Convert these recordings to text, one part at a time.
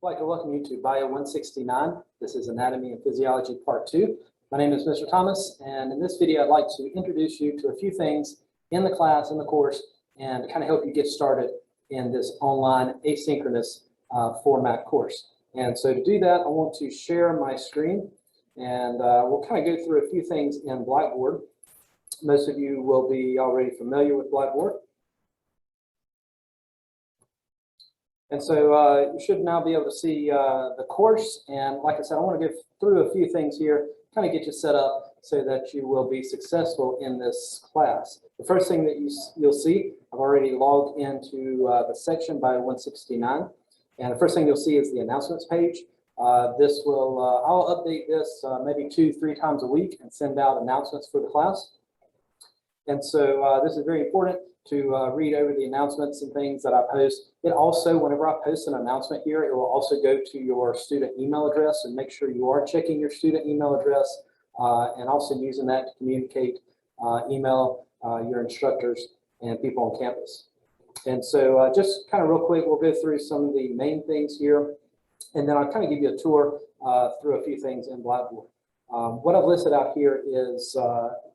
I'd like to welcome you to Bio 169. This is Anatomy and Physiology Part 2. My name is Mr. Thomas, and in this video, I'd like to introduce you to a few things in the class, in the course, and kind of help you get started in this online asynchronous format course. And so to do that, I want to share my screen, and we'll kind of go through a few things in Blackboard. Most of you will be already familiar with Blackboard. And so you should now be able to see the course. And like I said, I want to go through a few things here, kind of get you set up so that you will be successful in this class. The first thing that you'll see, I've already logged into the section by 169. And the first thing you'll see is the announcements page. This will, I'll update this maybe 2-3 times a week and send out announcements for the class. And so this is very important to read over the announcements and things that I post. It also, whenever I post an announcement here, it will also go to your student email address, and make sure you are checking your student email address and also using that to communicate, email your instructors and people on campus. And so just kind of real quick, we'll go through some of the main things here, and then I'll kind of give you a tour through a few things in Blackboard. What I've listed out here is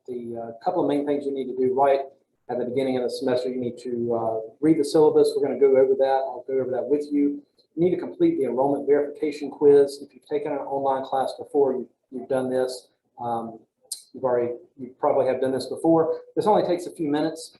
the couple of main things you need to do right at the beginning of the semester. You need to read the syllabus. We're going to go over that. I'll go over that with you. You need to complete the enrollment verification quiz. If you've taken an online class before, you've done this. You probably have done this before. This only takes a few minutes.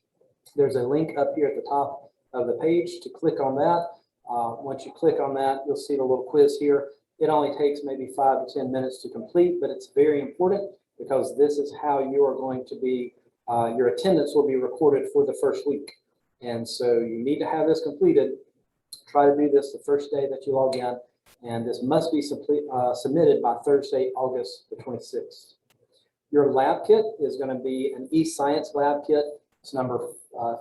There's a link up here at the top of the page to click on that. Once you click on that, you'll see the little quiz here. It only takes maybe 5 to 10 minutes to complete, but it's very important because this is how you are going to be, your attendance will be recorded for the first week. And so you need to have this completed. Try to do this the first day that you log in, and this must be submitted by Thursday, August the 26th. Your lab kit is going to be an e-science lab kit. It's number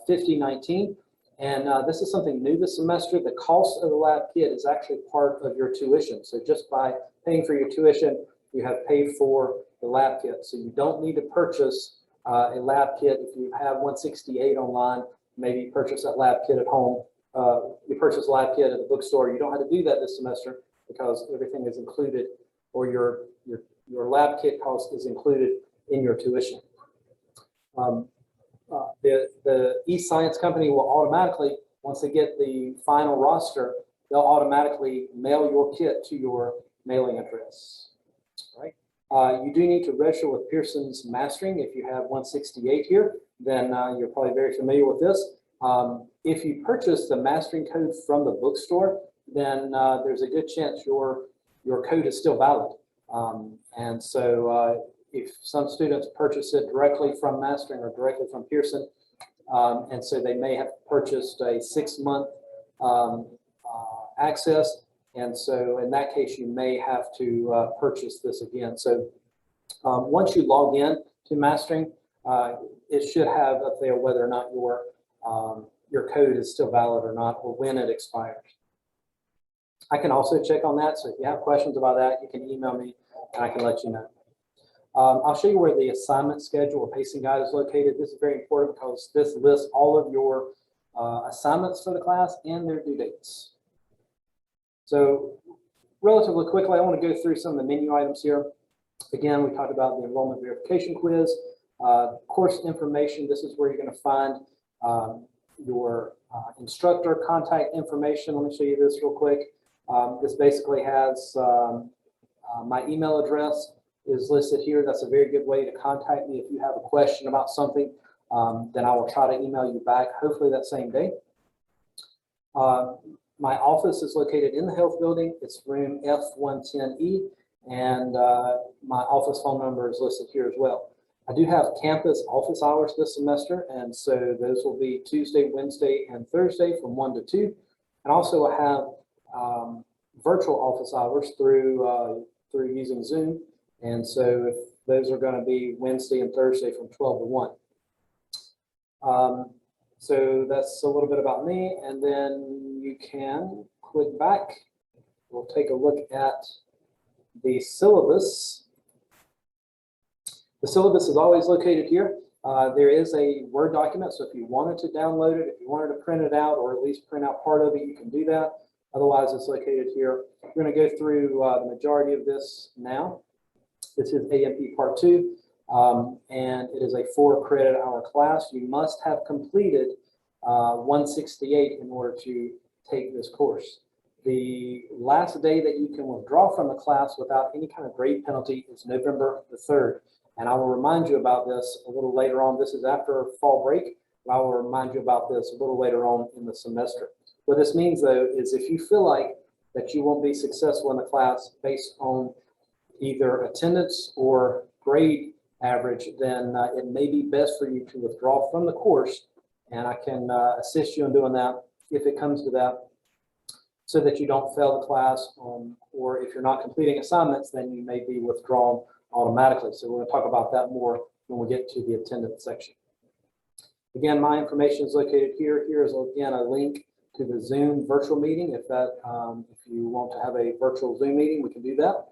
5019. And this is something new this semester. The cost of the lab kit is actually part of your tuition. So just by paying for your tuition, you have paid for the lab kit. So you don't need to purchase a lab kit. If you have 168 online, maybe purchase that lab kit at home. You purchase a lab kit at the bookstore. You don't have to do that this semester because everything is included, or your lab kit cost is included in your tuition. The e-science company will automatically, once they get the final roster, they'll automatically mail your kit to your mailing address. Right? You do need to register with Pearson's Mastering. If you have 168 here, then you're probably very familiar with this. If you purchase the mastering code from the bookstore, then there's a good chance your code is still valid. And so if some students purchase it directly from Mastering or directly from Pearson, and so they may have purchased a 6-month access, and so in that case you may have to purchase this again. So once you log in to Mastering, it should have up there whether or not your code is still valid or not, or when it expires. I can also check on that, so if you have questions about that, you can email me and I can let you know. I'll show you where the assignment schedule or pacing guide is located. This is very important because this lists all of your assignments for the class and their due dates. So relatively quickly, I want to go through some of the menu items here. Again, we talked about the enrollment verification quiz, course information. This is where you're going to find your instructor contact information. Let me show you this real quick. This basically has my email address is listed here. That's a very good way to contact me if you have a question about something. Then I will try to email you back, hopefully that same day. My office is located in the health building. It's room F110E, and my office phone number is listed here as well. I do have campus office hours this semester, and so those will be Tuesday, Wednesday, and Thursday from 1 to 2. And also I have virtual office hours through using Zoom. And so if those are going to be Wednesday and Thursday from 12 to 1. So that's a little bit about me. And then you can click back. We'll take a look at the syllabus. The syllabus is always located here. There is a Word document, so if you wanted to download it, if you wanted to print it out, or at least print out part of it, you can do that. Otherwise, it's located here. We're going to go through the majority of this now. This is AMP Part 2, and it is a 4 credit hour class. You must have completed 168 in order to take this course. The last day that you can withdraw from the class without any kind of grade penalty is November the 3rd. And I will remind you about this a little later on. This is after fall break, but I will remind you about this a little later on in the semester. What this means, though, is if you feel like that you won't be successful in the class based on either attendance or grade average, then it may be best for you to withdraw from the course, and I can assist you in doing that if it comes to that, so that you don't fail the class, or if you're not completing assignments, then you may be withdrawn automatically. So we're going to talk about that more when we get to the attendance section. Again, my information is located here. Here is again a link to the Zoom virtual meeting. If you want to have a virtual Zoom meeting, we can do that.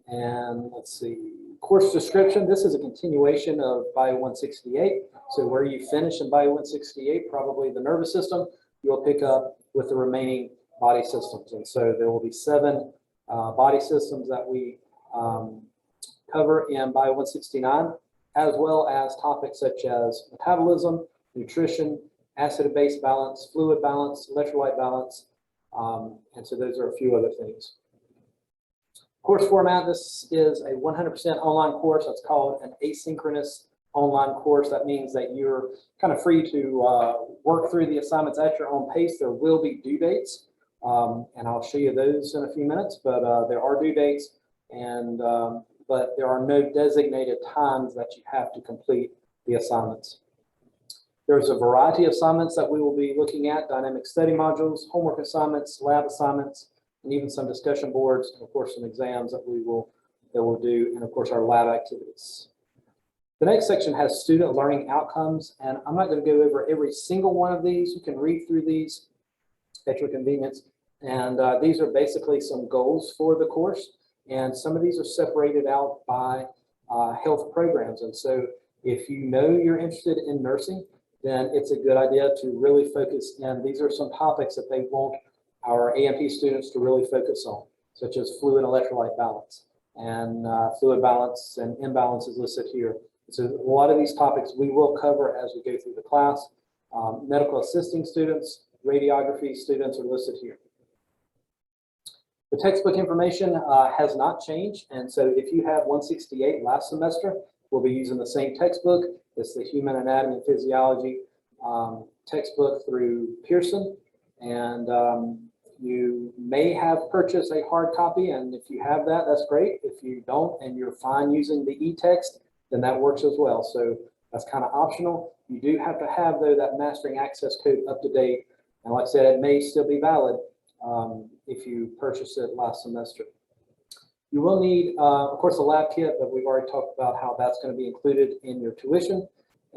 And let's see, course description. This is a continuation of Bio 168. So where you finish in Bio 168, probably the nervous system, you'll pick up with the remaining body systems. And so there will be 7 body systems that we cover in Bio 169, as well as topics such as metabolism, nutrition, acid-base balance, fluid balance, electrolyte balance, and so those are a few other things. Course format, this is a 100% online course. That's called an asynchronous online course. That means that you're kind of free to work through the assignments at your own pace. There will be due dates, and I'll show you those in a few minutes, but there are due dates, and but there are no designated times that you have to complete the assignments. There's a variety of assignments that we will be looking at: dynamic study modules, homework assignments, lab assignments, and even some discussion boards, and of course some exams that we'll do, and of course our lab activities. The next section has student learning outcomes, and I'm not going to go over every single one of these. You can read through these at your convenience, and these are basically some goals for the course, and some of these are separated out by health programs. And so if you know you're interested in nursing, then it's a good idea to really focus in. These are some topics that they want our AMP students to really focus on, such as fluid and electrolyte balance, and fluid balance and imbalance is listed here. So a lot of these topics we will cover as we go through the class. Medical assisting students, radiography students are listed here. The textbook information has not changed, and so if you have 168 last semester, we'll be using the same textbook. It's the Human Anatomy and Physiology textbook through Pearson, and you may have purchased a hard copy, and if you have that, that's great. If you don't and you're fine using the e-text, then that works as well. So that's kind of optional. You do have to have, though, that mastering access code up to date, and like I said, it may still be valid if you purchased it last semester. You will need, of course, a lab kit, but we've already talked about how that's going to be included in your tuition.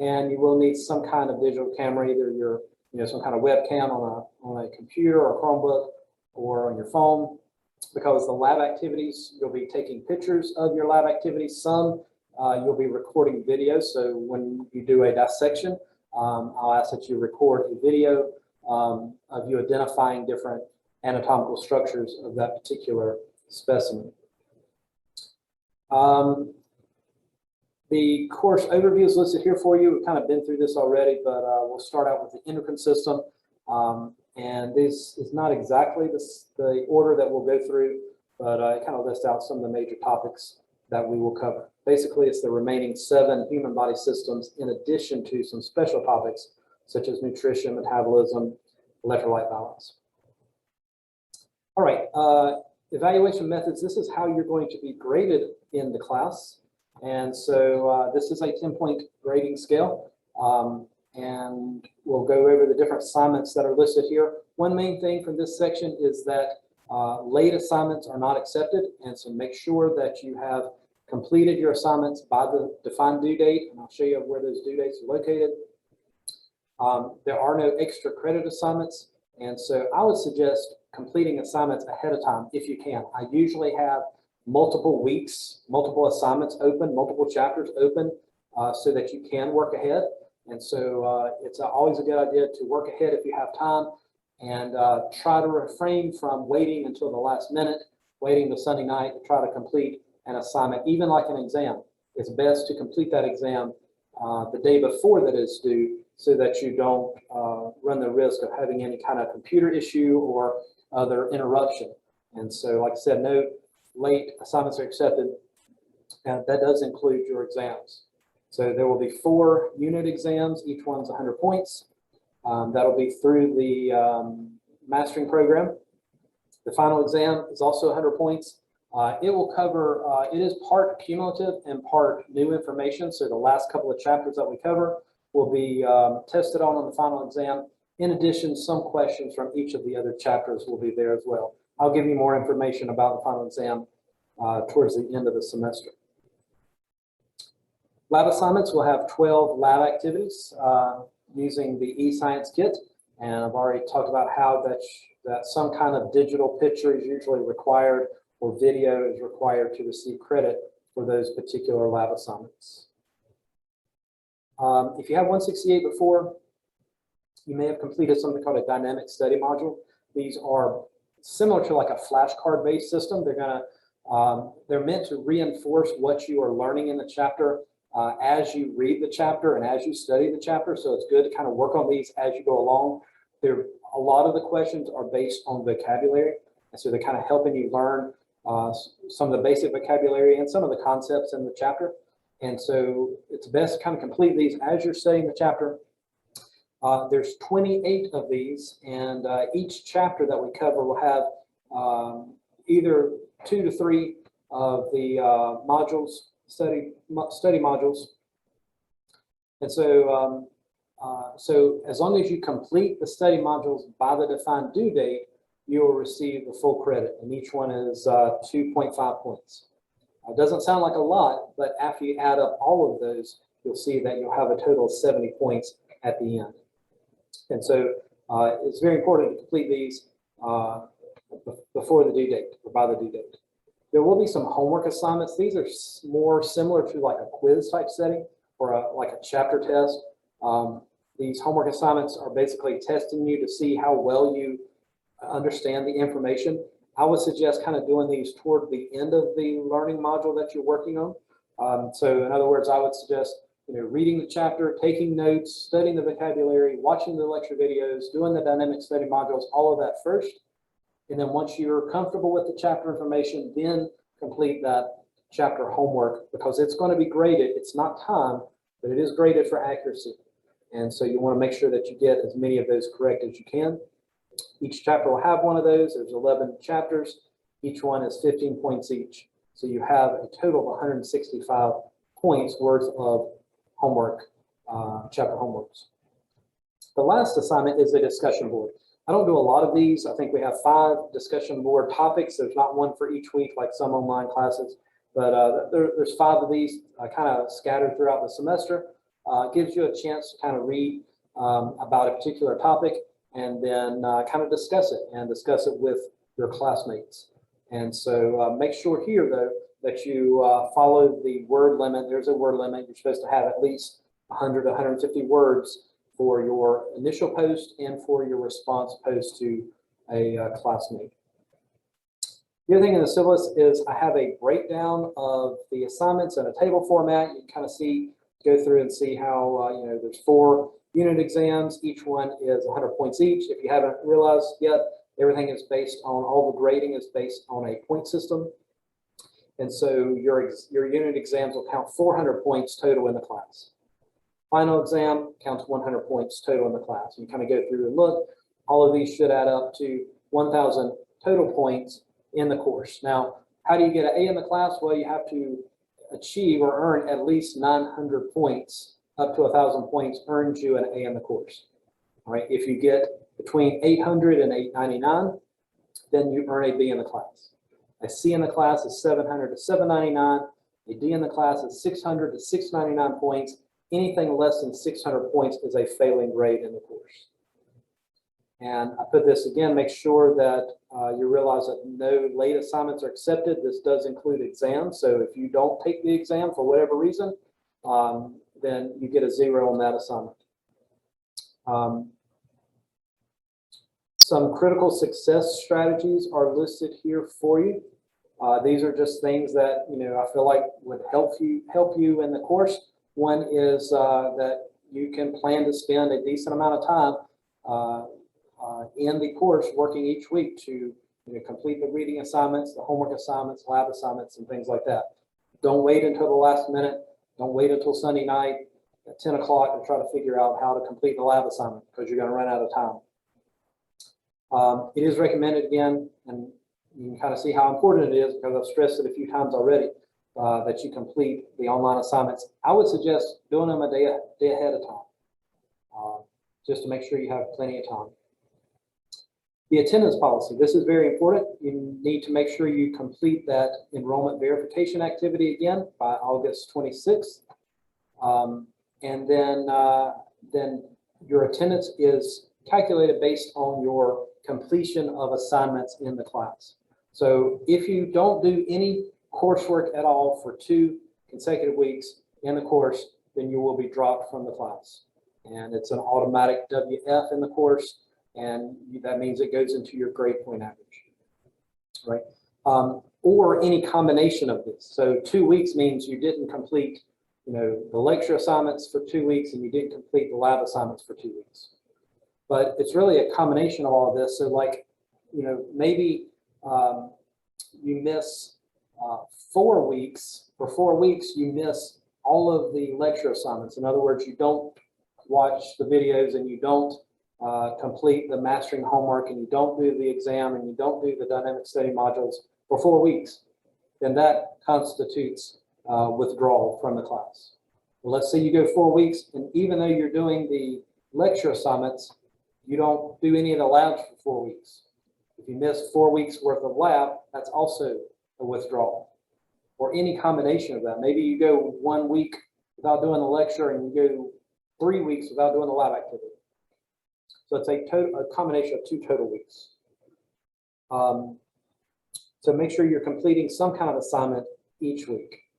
And you will need some kind of digital camera, either your, some kind of webcam on a computer or a Chromebook or on your phone, because the lab activities, you'll be taking pictures of your lab activities. Some you'll be recording video. So when you do a dissection, I'll ask that you record a video of you identifying different anatomical structures of that particular specimen. The course overview is listed here for you. We've kind of been through this already, but we'll start out with the endocrine system. And this is not exactly the order that we'll go through, but it kind of lists out some of the major topics that we will cover. Basically, it's the remaining 7 human body systems in addition to some special topics such as nutrition, metabolism, electrolyte balance. All right, evaluation methods. This is how you're going to be graded in the class. And so this is a 10-point grading scale. And we'll go over the different assignments that are listed here. One main thing from this section is that late assignments are not accepted. And so make sure that you have completed your assignments by the defined due date. And I'll show you where those due dates are located. There are no extra credit assignments. And so I would suggest completing assignments ahead of time if you can. I usually have multiple weeks, multiple assignments open, multiple chapters open so that you can work ahead. And so it's always a good idea to work ahead if you have time and try to refrain from waiting until the last minute, waiting till Sunday night to try to complete an assignment, even like an exam. It's best to complete that exam the day before that is due, so that you don't run the risk of having any kind of computer issue or other interruption. And so, like I said, no late assignments are accepted, and that does include your exams. So there will be 4 unit exams, each one's 100 points. That'll be through the mastering program. The final exam is also 100 points. It will cover, it is part cumulative and part new information. So the last couple of chapters that we cover will be tested on the final exam. In addition, some questions from each of the other chapters will be there as well. I'll give you more information about the final exam towards the end of the semester. Lab assignments will have 12 lab activities using the eScience kit. And I've already talked about how that some kind of digital picture is usually required, or video is required to receive credit for those particular lab assignments. If you have 168 before, you may have completed something called a dynamic study module. These are similar to like a flashcard based system. They're meant to reinforce what you are learning in the chapter as you read the chapter and as you study the chapter. So it's good to kind of work on these as you go along. A lot of the questions are based on vocabulary, and so they're kind of helping you learn some of the basic vocabulary and some of the concepts in the chapter. And so it's best to kind of complete these as you're studying the chapter. There's 28 of these, and each chapter that we cover will have either 2 to 3 of the modules, study modules. And so, so as long as you complete the study modules by the defined due date, you will receive the full credit, and each one is 2.5 points. It doesn't sound like a lot, but after you add up all of those, you'll see that you'll have a total of 70 points at the end. And so it's very important to complete these before the due date, or by the due date. There will be some homework assignments. These are more similar to like a quiz type setting, or like a chapter test. These homework assignments are basically testing you to see how well you understand the information. I would suggest kind of doing these toward the end of the learning module that you're working on. So in other words, I would suggest reading the chapter, taking notes, studying the vocabulary, watching the lecture videos, doing the dynamic study modules, all of that first. And then once you're comfortable with the chapter information, then complete that chapter homework, because it's going to be graded. It's not timed, but it is graded for accuracy. And so you want to make sure that you get as many of those correct as you can. Each chapter will have one of those. There's 11 chapters. Each one is 15 points each. So you have a total of 165 points worth of homework, chapter homeworks. The last assignment is a discussion board. I don't do a lot of these. I think we have 5 discussion board topics. There's not one for each week like some online classes, but there's 5 of these kind of scattered throughout the semester. Gives you a chance to kind of read about a particular topic, and then kind of discuss it with your classmates. And so make sure here, though, that you follow the word limit. There's a word limit. You're supposed to have at least 100 to 150 words for your initial post and for your response post to a classmate. The other thing in the syllabus is I have a breakdown of the assignments in a table format. You can kind of go through and see how, there's 4 unit exams. Each one is 100 points each. If you haven't realized yet, everything is based on, all the grading is based on a point system. And so your unit exams will count 400 points total in the class. Final exam counts 100 points total in the class. You kind of go through and look. All of these should add up to 1,000 total points in the course. Now, how do you get an A in the class? Well, you have to achieve or earn at least 900 points. Up to 1,000 points earns you an A in the course. All right. If you get between 800 and 899, then you earn a B in the class. A C in the class is 700 to 799. A D in the class is 600 to 699 points. Anything less than 600 points is a failing grade in the course. And I put this again, make sure that you realize that no late assignments are accepted. This does include exams. So if you don't take the exam for whatever reason, then you get a 0 on that assignment. Some critical success strategies are listed here for you. These are just things that, I feel like would help you in the course. One is that you can plan to spend a decent amount of time in the course working each week to complete the reading assignments, the homework assignments, lab assignments, and things like that. Don't wait until the last minute. Don't wait until Sunday night at 10 o'clock to try to figure out how to complete the lab assignment, because you're going to run out of time. It is recommended, again, and you can kind of see how important it is because I've stressed it a few times already, that you complete the online assignments. I would suggest doing them a day ahead of time, just to make sure you have plenty of time. The attendance policy. This is very important. You need to make sure you complete that enrollment verification activity again by August 26th. And then your attendance is calculated based on your completion of assignments in the class. So if you don't do any coursework at all for 2 consecutive weeks in the course, then you will be dropped from the class. And it's an automatic WF in the course, and that means it goes into your grade point average, right? Or any combination of this. So 2 weeks means you didn't complete, the lecture assignments for 2 weeks, and you didn't complete the lab assignments for 2 weeks. But it's really a combination of all of this. So like, maybe you miss 4 weeks. For 4 weeks, you miss all of the lecture assignments. In other words, you don't watch the videos, and you don't complete the mastering homework, and you don't do the exam, and you don't do the dynamic study modules for 4 weeks. Then that constitutes withdrawal from the class. Well, let's say you go 4 weeks, and even though you're doing the lecture assignments, you don't do any of the labs for 4 weeks. If you miss 4 weeks worth of lab, that's also a withdrawal, or any combination of that. Maybe you go 1 week without doing the lecture, and you go 3 weeks without doing the lab activity. So it's a combination of 2 total weeks. So make sure you're completing some kind of assignment each week.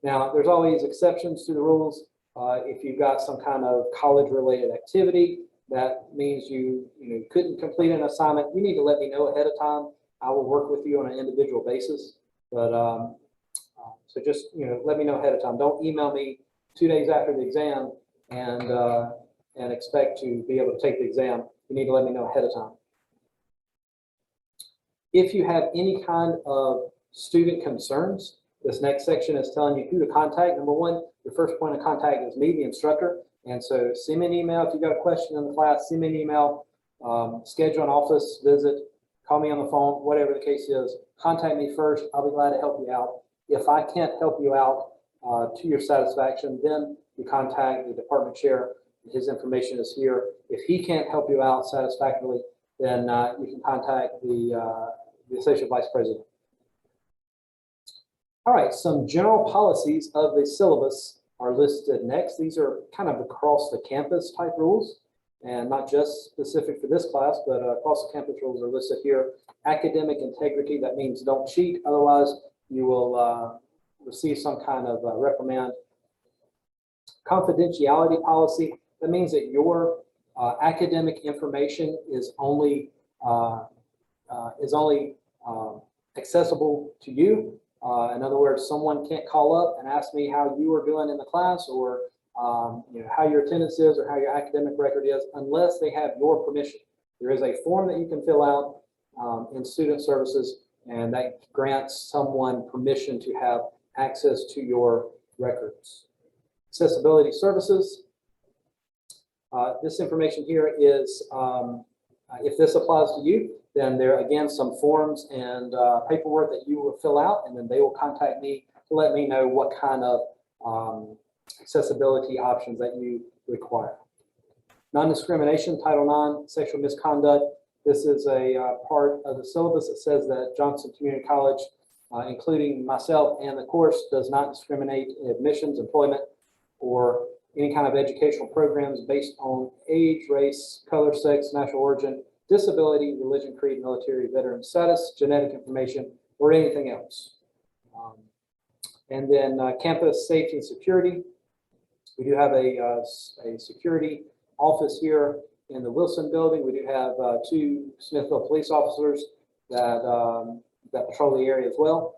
Now, there's always exceptions to the rules. If you've got some kind of college-related activity, that means you couldn't complete an assignment, you need to let me know ahead of time. I will work with you on an individual basis. But so just let me know ahead of time. Don't email me 2 days after the exam and expect to be able to take the exam. You need to let me know ahead of time. If you have any kind of student concerns, this next section is telling you who to contact. Number one, your first point of contact is me, the instructor. And so send me an email if you've got a question in the class. Send me an email, schedule an office visit, call me on the phone, whatever the case is. Contact me first. I'll be glad to help you out. If I can't help you out to your satisfaction, then you contact the department chair. His information is here. If he can't help you out satisfactorily, then you can contact the associate vice president. All right, some general policies of the syllabus are listed next. These are kind of across the campus type rules, and not just specific for this class, but across the campus rules are listed here. Academic integrity, that means don't cheat, otherwise you will receive some kind of reprimand. Confidentiality policy, that means that your academic information is only accessible to you. In other words, someone can't call up and ask me how you are doing in the class, or how your attendance is, or how your academic record is, unless they have your permission. There is a form that you can fill out in student services, and that grants someone permission to have access to your records. Accessibility services. This information here is, if this applies to you, then there are, again, some forms and paperwork that you will fill out, and then they will contact me to let me know what kind of accessibility options that you require. Non-discrimination, Title IX, sexual misconduct. This is a part of the syllabus that says that Johnson Community College, including myself and the course, does not discriminate in admissions, employment, or any kind of educational programs based on age, race, color, sex, national origin, disability, religion, creed, military, veteran status, genetic information, or anything else. And then campus safety and security. We do have a security office here in the Wilson building. We do have 2 Smithville police officers that patrol the area as well.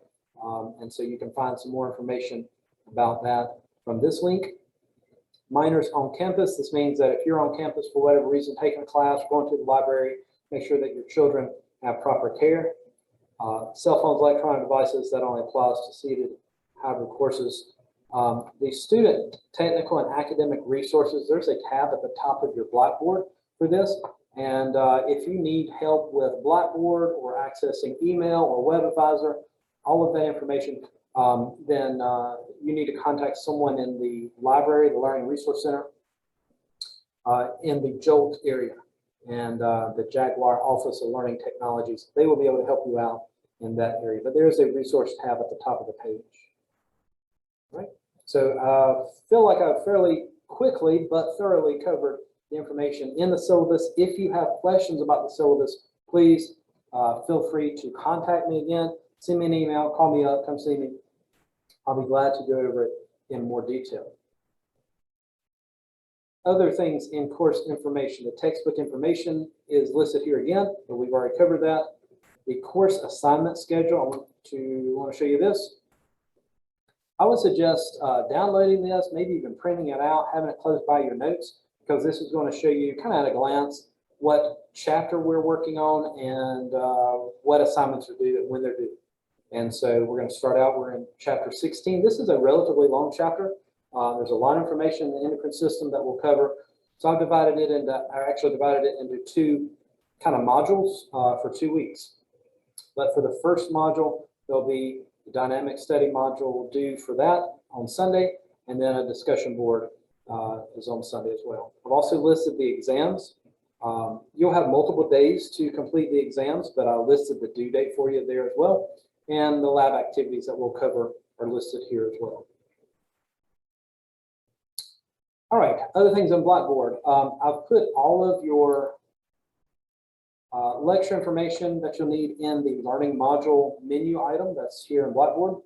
And so you can find some more information about that from this link. Minors on campus. This means that if you're on campus for whatever reason, taking a class, going to the library, make sure that your children have proper care. Cell phones, electronic devices, that only applies to seated hybrid courses. The student technical and academic resources, there's a tab at the top of your Blackboard for this. And if you need help with Blackboard or accessing email or Web Advisor, all of that information, then you need to contact someone in the library, the Learning Resource Center, in the Jolt area, and the Jaguar Office of Learning Technologies. They will be able to help you out in that area. But there's a resource tab at the top of the page. All right. So feel like I've fairly quickly but thoroughly covered the information in the syllabus. If you have questions about the syllabus, please feel free to contact me again. Send me an email, call me up, come see me. I'll be glad to go over it in more detail. Other things in course information. The textbook information is listed here again, but we've already covered that. The course assignment schedule, I want to show you this. I would suggest downloading this, maybe even printing it out, having it close by your notes, because this is going to show you kind of at a glance what chapter we're working on and what assignments are due and when they're due. And so we're going to start out, we're in chapter 16. This is a relatively long chapter. There's a lot of information in the endocrine system that we'll cover. So I've divided it into 2 kind of modules for 2 weeks. But for the first module, there'll be the dynamic study module due for that on Sunday, and then a discussion board is on Sunday as well. I've also listed the exams. You'll have multiple days to complete the exams, but I listed the due date for you there as well. And the lab activities that we'll cover are listed here as well. All right, other things on Blackboard. I've put all of your lecture information that you'll need in the learning module menu item that's here in Blackboard.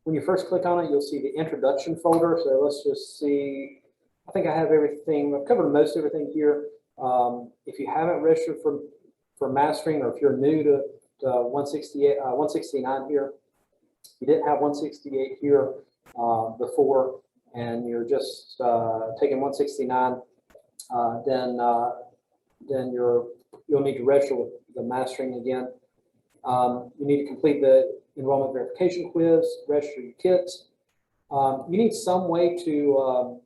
When you first click on it, you'll see the introduction folder. So let's just see, I think I have everything, I've covered most everything here. If you haven't registered for mastering, or if you're new to 169 here, you didn't have 168 here before, and you're just taking 169, then you'll need to register with the mastering again. You need to complete the enrollment verification quiz, register your kits. You need some way to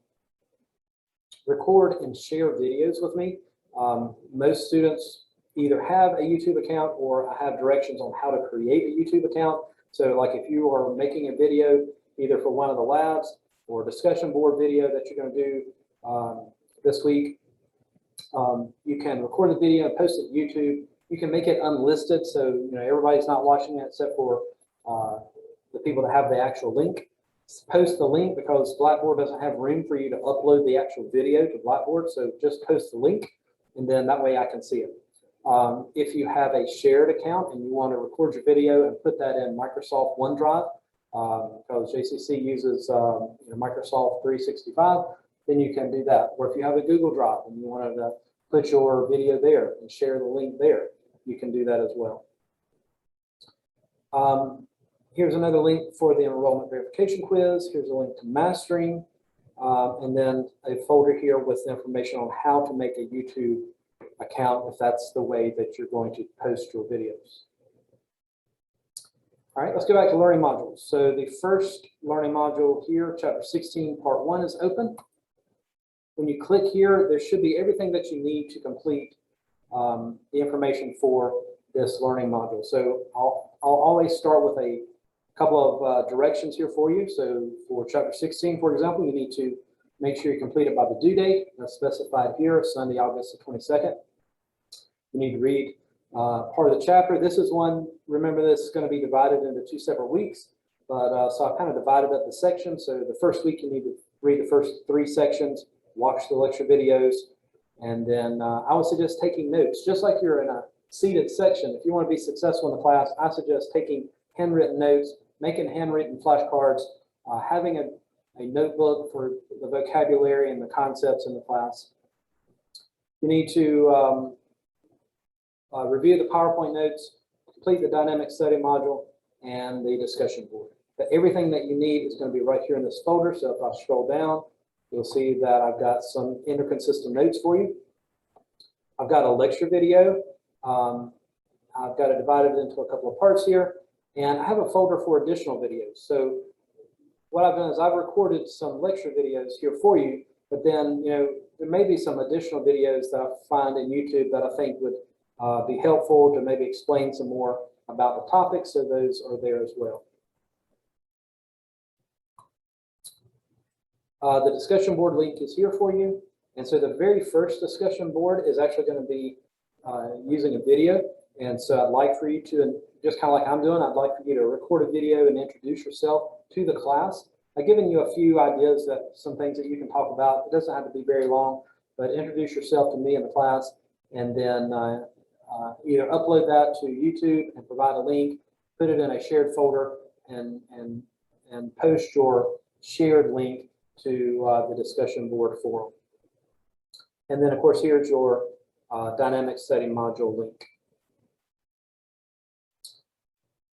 record and share videos with me. Most students either have a YouTube account, or I have directions on how to create a YouTube account. So like if you are making a video either for one of the labs or a discussion board video that you're going to do this week, you can record the video and post it to YouTube. You can make it unlisted, so everybody's not watching it except for the people that have the actual link. Post the link, because Blackboard doesn't have room for you to upload the actual video to Blackboard, so just post the link, and then that way I can see it. If you have a shared account and you want to record your video and put that in Microsoft OneDrive, because JCC uses Microsoft 365, then you can do that. Or if you have a Google Drive and you wanted to put your video there and share the link there, you can do that as well. Here's another link for the enrollment verification quiz. Here's a link to mastering, and then a folder here with information on how to make a YouTube account if that's the way that you're going to post your videos. All right, let's go back to learning modules. So the first learning module here, chapter 16, part 1 is open. When you click here, there should be everything that you need to complete the information for this learning module. So I'll always start with a couple of directions here for you. So for chapter 16, for example, you need to make sure you complete it by the due date that's specified here, Sunday, August the 22nd. You need to read part of the chapter. This is one, remember this is going to be divided into 2 separate weeks, but so I kind of divided up the sections. So the first week you need to read the first 3 sections, watch the lecture videos, and then I would suggest taking notes. Just like you're in a seated section, if you want to be successful in the class, I suggest taking handwritten notes, making handwritten flashcards, having a notebook for the vocabulary and the concepts in the class. You need to review the PowerPoint notes, complete the dynamic study module, and the discussion board. But everything that you need is going to be right here in this folder. So if I scroll down, you'll see that I've got some endocrine system notes for you. I've got a lecture video. I've got it divided into a couple of parts here, and I have a folder for additional videos. So what I've done is I've recorded some lecture videos here for you, but then, there may be some additional videos that I find in YouTube that I think would be helpful to maybe explain some more about the topic, so those are there as well. The discussion board link is here for you, and so the very first discussion board is actually going to be using a video, and so I'd like for you to, just kind of like I'm doing, I'd like for you to record a video and introduce yourself to the class. I've given you a few ideas, that some things that you can talk about. It doesn't have to be very long, but introduce yourself to me in the class, and then either upload that to YouTube and provide a link, put it in a shared folder, and post your shared link to the discussion board forum. And then, of course, here's your dynamic study module link.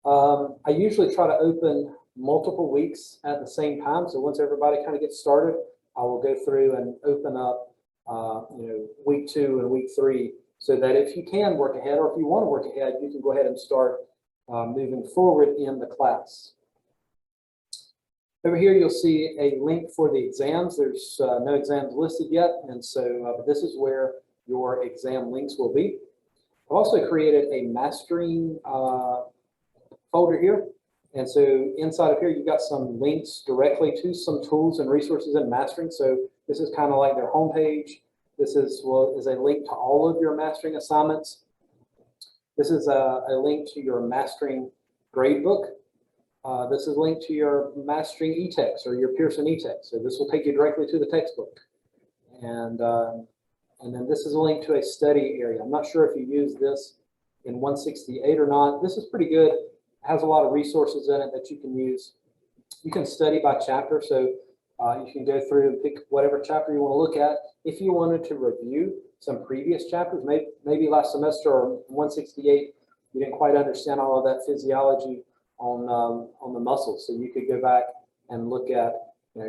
I usually try to open multiple weeks at the same time. So once everybody kind of gets started, I will go through and open up, week 2 and week 3, so that if you can work ahead, or if you want to work ahead, you can go ahead and start moving forward in the class. Over here, you'll see a link for the exams. There's no exams listed yet, and so this is where your exam links will be. I've also created a mastering folder here, and so inside of here, you've got some links directly to some tools and resources in mastering. So this is kind of like their homepage. This is a link to all of your mastering assignments. This is a link to your mastering gradebook. This is linked to your mastering e-text or your Pearson e-text. So this will take you directly to the textbook. And then this is a link to a study area. I'm not sure if you use this in 168 or not. This is pretty good. It has a lot of resources in it that you can use. You can study by chapter. So you can go through and pick whatever chapter you want to look at. If you wanted to review some previous chapters, maybe last semester or 168, you didn't quite understand all of that physiology on the muscles. So you could go back and look at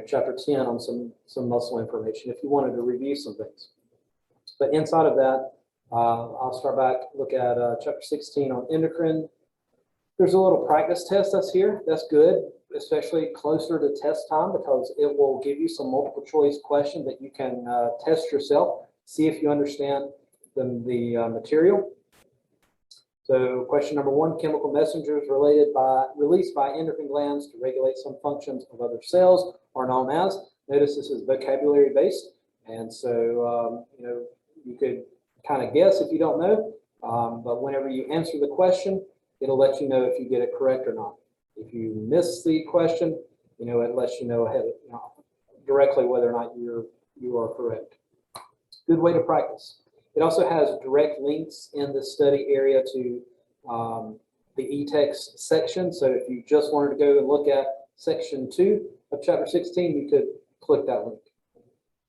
chapter 10 on some muscle information if you wanted to review some things. But inside of that, I'll start back, look at chapter 16 on endocrine. There's a little practice test that's here. That's good, especially closer to test time, because it will give you some multiple choice questions that you can test yourself, see if you understand the material. So question number 1, chemical messengers released by endocrine glands to regulate some functions of other cells are known as. Notice this is vocabulary based, and so you could kind of guess if you don't know, but whenever you answer the question, it'll let you know if you get it correct or not. If you miss the question, it lets you know ahead directly whether or not you are correct. Good way to practice. It also has direct links in the study area to the e-text section. So if you just wanted to go and look at section 2 of chapter 16, you could click that link.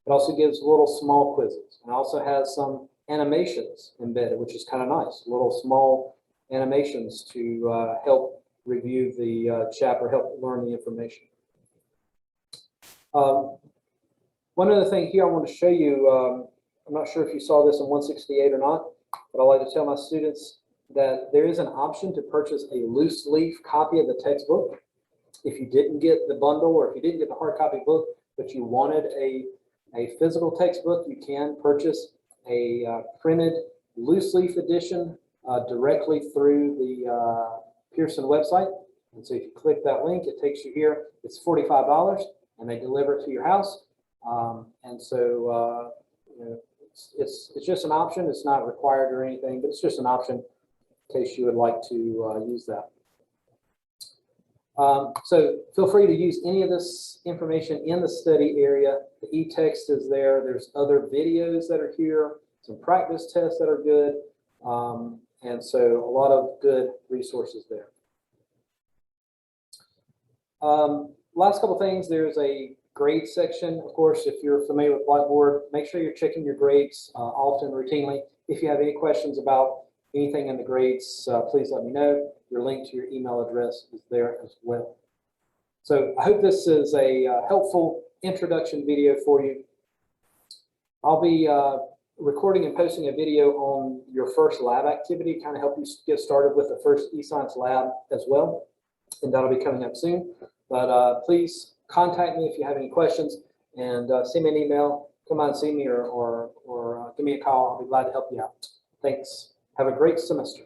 It also gives little small quizzes, and also has some animations embedded, which is kind of nice. Little small animations to help review the chapter, help learn the information. One other thing here I want to show you, I'm not sure if you saw this in 168 or not, but I like to tell my students that there is an option to purchase a loose leaf copy of the textbook. If you didn't get the bundle, or if you didn't get the hard copy book, but you wanted a physical textbook, you can purchase a printed loose leaf edition directly through the Pearson website. And so if you click that link, it takes you here. It's $45, and they deliver it to your house. And so it's just an option. It's not required or anything, but it's just an option in case you would like to use that. So feel free to use any of this information in the study area. The e-text is there. There's other videos that are here, some practice tests that are good. And so a lot of good resources there. Last couple things, there's a grade section, of course, if you're familiar with Blackboard, make sure you're checking your grades often, routinely. If you have any questions about anything in the grades, please let me know. Your link to your email address is there as well. So I hope this is a helpful introduction video for you. I'll be recording and posting a video on your first lab activity, kind of help you get started with the first eScience lab as well. And that'll be coming up soon. But please contact me if you have any questions, and send me an email. Come on, see me, or give me a call. I'll be glad to help you out. Thanks. Have a great semester.